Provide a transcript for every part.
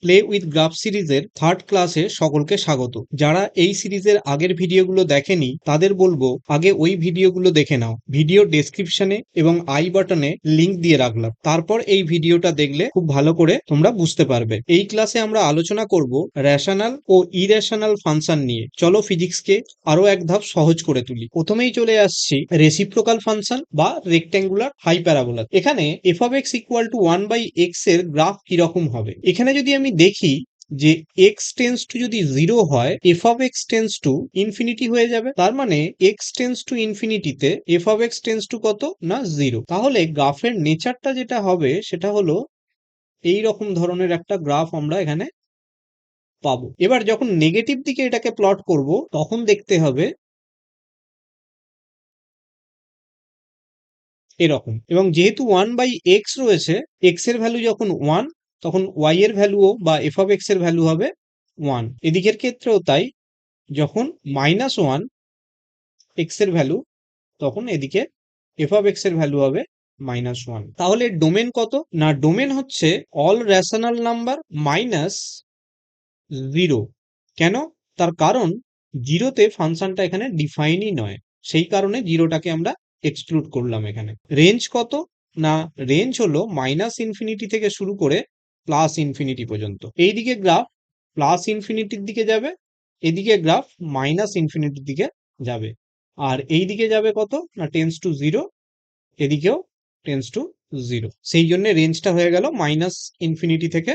Play with graph সিরিজের third ক্লাসে সকলকে স্বাগত। যারা এই সিরিজের আগের ভিডিওগুলো দেখেনি তাদের বলবো আগে ওই ভিডিওগুলো দেখে নাও। ভিডিও ডেসক্রিপশনে এবং আই বাটনে লিংক দিয়ে রাখলাম, তারপর এই ভিডিওটা দেখলে খুব ভালো করে তোমরা বুঝতে পারবে। এই ক্লাসে আমরা আলোচনা করব রেশনাল ও ইরেশনাল ফাংশন নিয়ে। চলো ফিজিক্সকে আরো এক ধাপ সহজ করে তুলি। প্রথমেই চলে আসছি রেসিপ্রোকাল ফাংশন বা রেক্ট্যাঙ্গুলার হাইপ্যারাবোলা। এখানে F of x equal two 1/x এর গ্রাফ কিরকম হবে। এখানে যদি আমি দেখি যে x টেন্স টু যদি 0 হয়, F of X tends to infinity হয়ে যাবে। তার মানে x টেন্স টু ইনফিনিটিতে F of X tends to কত না 0। তাহলে গ্রাফের নেচারটা যেটা হবে সেটা হলো এই রকম ধরনের একটা গ্রাফ আমরা এখানে পাবো। এবার যখন নেগেটিভ দিকে এটাকে প্লট করব তখন দেখতে হবে এরকম। এবং যেহেতু 1/x রয়েছে, x এর ভ্যালু যখন 1 তখন y এর ভ্যালুও বা এফ অফ এক্স এর ভ্যালু হবে 1। এদিকের ক্ষেত্রেও তাই, যখন -1 x এর ভ্যালু তখন এদিকে এফ অফ এক্স এর ভ্যালু হবে -1। তাহলে ডোমেন কত না, ডোমেন হচ্ছে অল রেশনাল নাম্বার মাইনাস 0। কেন? তার কারণ জিরোতে ফাংশনটা এখানে ডিফাইনই নয়, সেই কারণে জিরোটাকে আমরা এক্সক্লুড করলাম এখানে। রেঞ্জ কত না, রেঞ্জ হলো -ইনফিনিটি থেকে শুরু করে +ইনফিনিটি পর্যন্ত। এইদিকে গ্রাফ +ইনফিনিটির দিকে যাবে, এদিকে গ্রাফ -ইনফিনিটির দিকে যাবে। আর এই দিকে যাবে কত না টেন্স টু 0, এদিকেও টেন্স টু 0। সেই জন্য রেঞ্জটা হয়ে গেল -ইনফিনিটি থেকে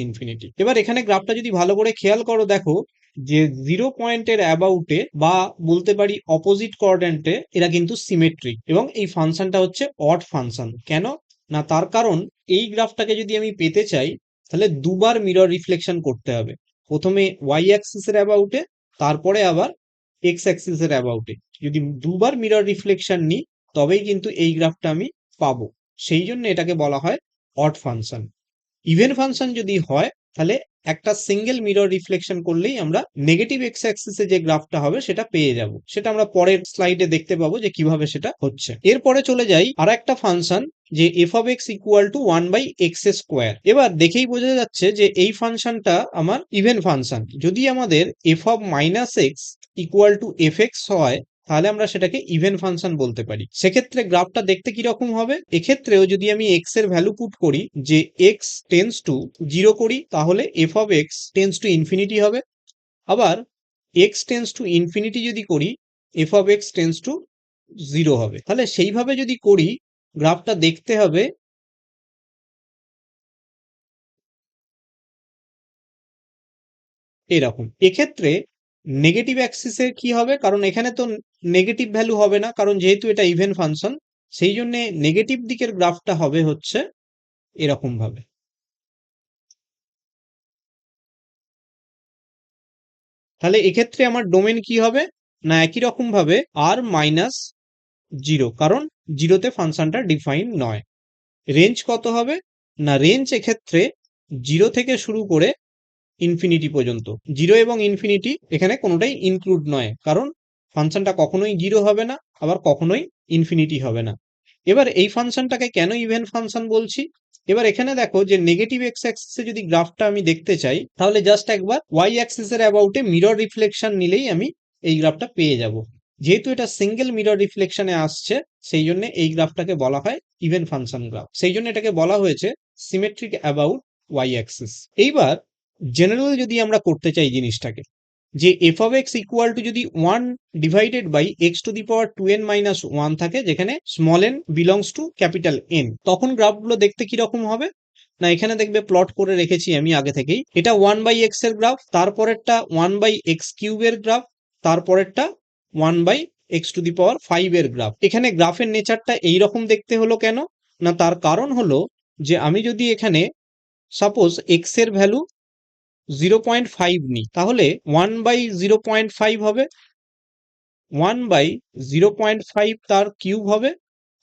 +ইনফিনিটি। এবার এখানে গ্রাফটা যদি ভালো করে খেয়াল করো, দেখো যে 0 পয়েন্টের অ্যাবাউটে বা বলতে পারি অপোজিট কোঅর্ডিনেটে এরা কিন্তু সিমেট্রিক, এবং এই ফাংশনটা হচ্ছে অড ফাংশন। কেন না, তার কারণ এই গ্রাফটাকে যদি আমি পেতে চাই তাহলে দুবার মিরর রিফ্লেকশন করতে হবে। প্রথমে ওয়াই অ্যাক্সিসের অ্যাবাউটে, তারপরে আবার এক্স অ্যাক্সিসের অ্যাবাউটে। যদি দুবার মিরর রিফ্লেকশন নিই তবেই কিন্তু এই গ্রাফটা আমি পাবো। সেই জন্য এটাকে বলা হয় অড ফাংশন। ইভেন ফাংশন যদি হয় তাহলে একটা সিঙ্গেল মিরর রিফ্লেকশন করলেই আমরা নেগেটিভ এক্স অ্যাক্সিসে যে গ্রাফটা হবে সেটা পেয়ে যাব। সেটা আমরা পরের স্লাইডে দেখতে পাবো যে কিভাবে সেটা হচ্ছে। এরপরে চলে যাই আর একটা ফাংশন, যে F of x equal two 1/x square. এবার দেখেই বোঝা যাচ্ছে যে এই ফাংশনটা আমার ইভেন ফাংশন। যদি আমাদের F of -x equal to F x হয় তাহলে আমরা সেটাকে ইভেন ফাংশন বলতে পারি। সেক্ষেত্রে গ্রাফটা দেখতে কিরকম হবে, এক্ষেত্রেও যদি আমি এক্স এর ভ্যালু পুট করি যে এক্স টেন্স টু 0 করি তাহলে F of X tends to infinity হবে। আবার এক্স টেন্স টু ইনফিনিটি যদি করি F of X tends two 0 হবে। তাহলে সেইভাবে যদি করি গ্রাফটা দেখতে হবে এরকম। এক্ষেত্রে নেগেটিভ অ্যাক্সিসে কি হবে, কারণ এখানে তো নেগেটিভ ভ্যালু হবে না, কারণ যেহেতু এটা ইভেন ফাংশন, সেই জন্য নেগেটিভ দিকের গ্রাফটা হবে হচ্ছে এরকম ভাবে। তাহলে এক্ষেত্রে আমার ডোমেন কি হবে না, একই রকম ভাবে r-0, কারণ জিরোতে ফাংশনটা ডিফাইন নয়। রেঞ্জ কত হবে না, রেঞ্জ এক্ষেত্রে 0 থেকে শুরু করে ইনফিনিটি পর্যন্ত। 0 এবং ইনফিনিটি এখানে কোনোটাই ইনক্লুড নয়, কারণ ফাংশনটা কখনোই 0 হবে না, আবার কখনোই ইনফিনিটি হবে না। এবার এই ফাংশনটাকে কেন ইভেন ফাংশন বলছি, এবার এখানে দেখো যে নেগেটিভ এক্স অ্যাক্সিসে যদি গ্রাফটা আমি দেখতে চাই তাহলে জাস্ট একবার ওয়াই অ্যাক্সিসের অ্যাবাউটে মিরর রিফ্লেকশন নিলেই আমি এই গ্রাফটা পেয়ে যাব। যেহেতু এটা সিঙ্গেল মিরর রিফ্লেকশনে আসছে সেই জন্য এই গ্রাফটাকে বলা হয় ইভেন ফাংশন গ্রাফ। সেই জন্য এটাকে বলা হয়েছে সিমেট্রিক অ্যাবাউট ওয়াই অ্যাক্সিস। এইবার জেনারেল যদি আমরা করতে চাই জিনিসটাকে, যে F of x equal two যদি 1/x⁴n-1 থাকে, যেখানে small n belongs to capital N, তখন গ্রাফগুলো দেখতে কিরকম হবে না, এখানে দেখবে প্লট করে রেখেছি আমি আগে থেকেই। এটা 1/x এর গ্রাফ, তারপরেরটা 1/x³ এর গ্রাফ, তারপরেরটা 1/x⁵ এর গ্রাফ। এখানে গ্রাফের নেচারটা এইরকম দেখতে হলো কেন না, তার কারণ হলো যে আমি যদি এখানে সাপোজ এক্স এর ভ্যালু 0.5 নিই তাহলে 1/0.5 হবে, 1/0.5 তার কিউব হবে,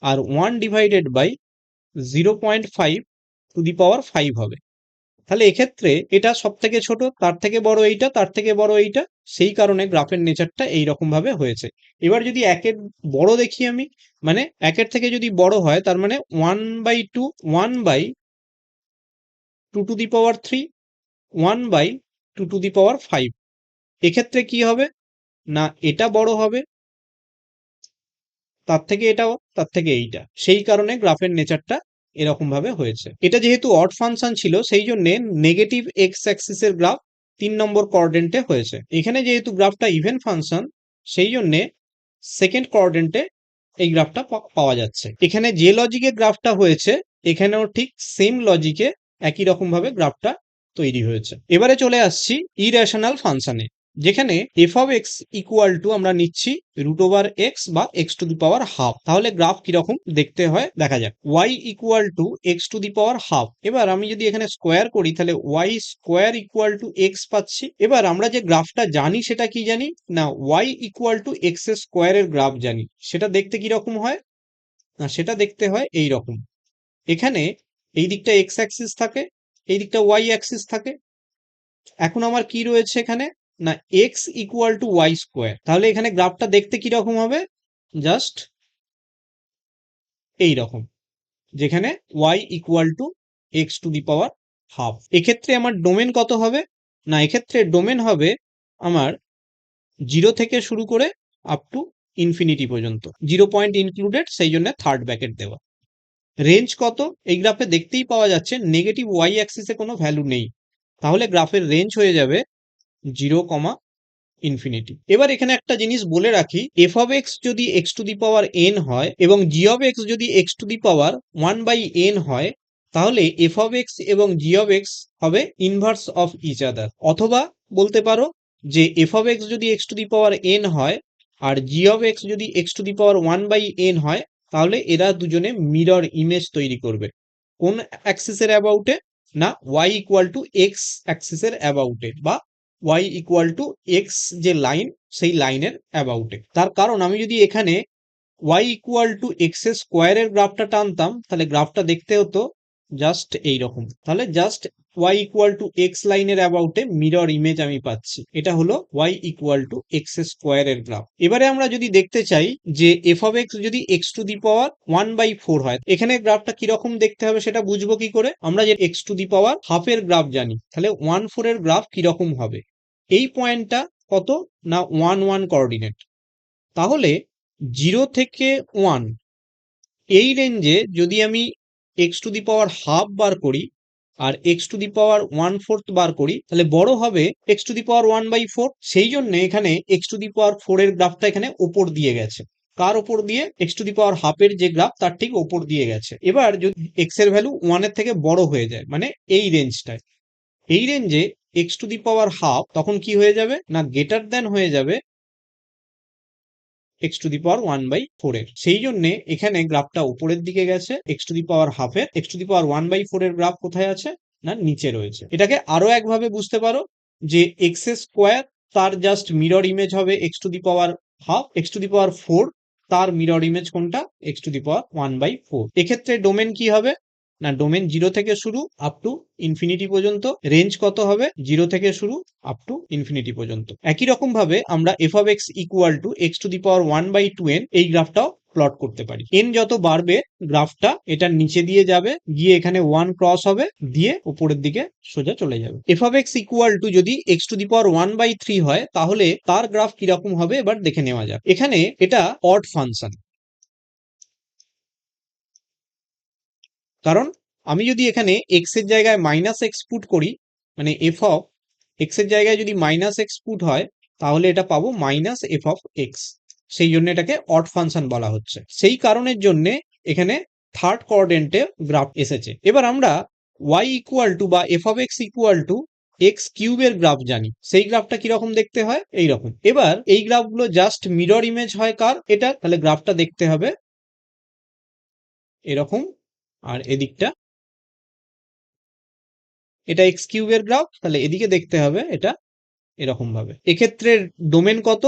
আর 1/0.5⁵ হবে। তাহলে এক্ষেত্রে এটা সব থেকে ছোট, তার থেকে বড় এইটা, তার থেকে বড় এইটা, সেই কারণে গ্রাফের নেচারটা এইরকম ভাবে হয়েছে। এবার যদি একের বড় দেখি আমি, মানে একের থেকে যদি বড় হয় তার মানে 1/2, 1/2⁵, 1/2⁵। এক্ষেত্রে কি হবে না এটা বড় হবে, তার থেকে এটাও, তার থেকে এইটা, সেই কারণে গ্রাফের নেচারটা এরকম ভাবে হয়েছে। এটা যেহেতু অড ফাংশন ছিল সেই জন্য নেগেটিভ এক্স অ্যাক্সিসের গ্রাফ 3 নম্বর কোয়াড্রেন্টে হয়েছে। এখানে যেহেতু গ্রাফটা ইভেন ফাংশন সেই জন্য সেকেন্ড কোয়াড্রেন্টে এই গ্রাফটা পাওয়া যাচ্ছে। এখানে যে লজিকে গ্রাফটা হয়েছে এখানেও ঠিক সেম লজিকে একই রকম ভাবে গ্রাফটা তৈরি হয়েছে। এবারে চলে আসছি ইরেশনাল ফাংশনে, যেখানে F of x equal two আমরা নিচ্ছি √x বা x⁻²। তাহলে গ্রাফ কিরকম দেখতে হয় দেখা যাক। y equal to x⁻²। এবার আমি যদি এখানে স্কোয়ার করি তাহলে y square equal to x পাচ্ছি। এবার আমরা যে গ্রাফটা জানি সেটা কি জানি না y ইকুয়াল টু x স্কোয়ারের গ্রাফ জানি। সেটা দেখতে কিরকম হয় না সেটা দেখতে হয় এই রকম। এখানে এই দিকটা এক্স অ্যাক্সিস থাকে, এই দিকটা ওয়াই অ্যাক্সিস থাকে। এখন আমার কি রয়েছে এখানে না X equal to Y square. তাহলে এখানে গ্রাফটা দেখতে কি রকম হবে জাস্ট এই রকম, যেখানে ওয়াই ইকুয়াল টু x⁻²। এক্ষেত্রে আমার ডোমেন কত হবে না এক্ষেত্রে ডোমেন হবে আমার 0 থেকে শুরু করে আপ টু ইনফিনিটি পর্যন্ত, 0 পয়েন্ট ইনক্লুডেড, সেই জন্য থার্ড ব্র্যাকেট দেওয়া। রেঞ্জ কত এই গ্রাফে দেখতেই পাওয়া যাচ্ছে নেগেটিভ ওয়াই অ্যাক্সিসে কোনো ভ্যালু নেই, তাহলে গ্রাফের রেঞ্জ হয়ে যাবে 0, এবার এখানে একটা জিনিস বলে রাখি, এফ অফ এক্স যদি x⁻n হয় এবং জি অফ এক্স যদি x⁻1/n হয়, তাহলে এফ অফ এক্স এবং জি অফ এক্স হবে ইনভার্স অফ ইচ আদার। অথবা বলতে পারো যে এফ অফ এক্স যদি x⁻n হয় আর জি অফ এক্স যদি x⁻1/n হয়, তাহলে এরা দুজনে মিরর ইমেজ তৈরি করবে। কোন অ্যাক্সিসের অ্যাবাউটে না y ইকুয়াল টু এক্স অ্যাক্সিসের অ্যাবাউটে বা y ইকুয়াল টু এক্স যে লাইন সেই লাইনের অ্যাবাউটে। তার কারণ আমি যদি এখানে y ইকুয়াল টু এক্স স্কোয়ারের গ্রাফটা টানতাম তাহলে গ্রাফটা দেখতে হতো জাস্ট এইরকম। তাহলে just y equal to x লাইনের অ্যাবাউটে মিরর ইমেজ আমি পাচ্ছি। এটা হলো y ইকুয়াল টু এক্স স্কোয়ারের গ্রাফ। এবারে আমরা যদি দেখতে চাই যে এফ অফ এক্স যদি x⁻1/4 হয়, এখানে গ্রাফটা কিরকম দেখতে হবে সেটা বুঝবো কি করে? আমরা যে x⁻½ এর গ্রাফ জানি, তাহলে 1/4 এর গ্রাফ কিরকম হবে? এই পয়েন্টটা কত না 1 কোঅর্ডিনেট। তাহলে 0 থেকে 1 এই রেঞ্জে যদি আমি x⁻½ বার করি আর x⁻1/4 বার করি, তাহলে বড় হবে x⁻1/4। সেই জন্য এখানে x⁻4 এর গ্রাফটা এখানে ওপর দিয়ে গেছে। কার ওপর দিয়ে? x⁻½ এর যে গ্রাফ তার ঠিক ওপর দিয়ে গেছে। এবার যদি x এর ভ্যালু 1 এর থেকে বড় হয়ে যায়, মানে এই রেঞ্জটায়, এই রেঞ্জে x⁻½ তখন কি হয়ে যাবে না গ্রেটার দ্যান হয়ে যাবে x⁻1/4 এর। সেই জন্য এখানে গ্রাফটা উপরের দিকে গেছে, x⁻½ এর x⁻1/4 এর গ্রাফ কোথায় আছে না নিচে রয়েছে। এটাকে আরো একভাবে বুঝতে পারো যে এক্স স্কোয়ার তার জাস্ট মিরর ইমেজ হবে x⁻½ x⁻4 তার মিরর ইমেজ কোনটা x⁻1/4। এক্ষেত্রে ডোমেন কি হবে না ডোমেন 0 থেকে শুরু আপ টু ইনফিনিটি পর্যন্ত। রেঞ্জ কত হবে 0 থেকে শুরু আপ টু ইনফিনিটি পর্যন্ত। একই রকম ভাবে আমরা F of x equal two x⁻1/2n এই গ্রাফটাও প্লট করতে পারি। n যত বাড়বে গ্রাফটা এটার নিচে দিয়ে যাবে, গিয়ে এখানে 1 ক্রস হবে, দিয়ে উপরের দিকে সোজা চলে যাবে। F of x equal two যদি x⁻1/3 হয় তাহলে তার গ্রাফ কিরকম হবে এবার দেখে নেওয়া যাক। এখানে এটা অড ফাংশন, কারণ আমি যদি এখানে x এর জায়গায় -x পুট করি, মানে এফ অফ এক্স এর জায়গায় যদি -x পুট হয় তাহলে এটা পাবো -f অফ এক্স। সেই জন্য এটাকে অড ফাংশন বলা হচ্ছে। সেই কারণের জন্য এখানে থার্ড কোঅর্ডিনেটে গ্রাফ এসেছে। এবার আমরা y ইকুয়াল টু বা F of x equal two x³ এর গ্রাফ জানি, সেই গ্রাফটা কিরকম দেখতে হয় এইরকম। এবার এই গ্রাফগুলো জাস্ট মিরর ইমেজ হয় কার এটা, তাহলে গ্রাফটা দেখতে হবে এরকম, আর এদিকটা এটা x³ এর গ্রাফ, তাহলে এদিকে দেখতে হবে এটা এরকম ভাবে। এক্ষেত্রে ডোমেন কত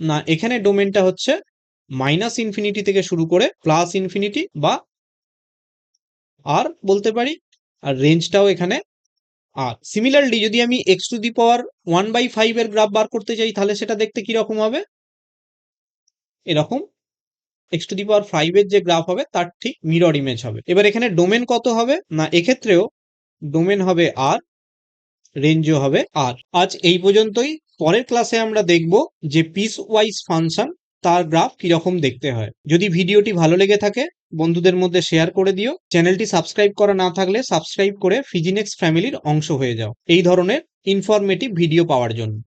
না এখানে ডোমেনটা হচ্ছে -ইনফিনিটি থেকে শুরু করে +ইনফিনিটি বা আর বলতে পারি, আর রেঞ্জটাও এখানে আর। সিমিলারলি যদি আমি x⁻1/5 এর গ্রাফ বার করতে চাই তাহলে সেটা দেখতে কি রকম হবে এরকম। x⁻5 এর যে গ্রাফ হবে তার ঠিক মিরর ইমেজ হবে। এবার এখানে ডোমেন কত হবে না এক্ষেত্রেও ডোমেন হবে আর, রেঞ্জও হবে আর। আজ এই পর্যন্তই। পরের ক্লাসে আমরা দেখব যে পিস ওয়াইজ ফাংশন তার গ্রাফ কিরকম দেখতে হয়। যদি ভিডিওটি ভালো লেগে থাকে বন্ধুদের মধ্যে শেয়ার করে দিও। চ্যানেলটি সাবস্ক্রাইব করা না থাকলে সাবস্ক্রাইব করে ফিজিনেক্স ফ্যামিলির অংশ হয়ে যাও এই ধরনের ইনফরমেটিভ ভিডিও পাওয়ার জন্য।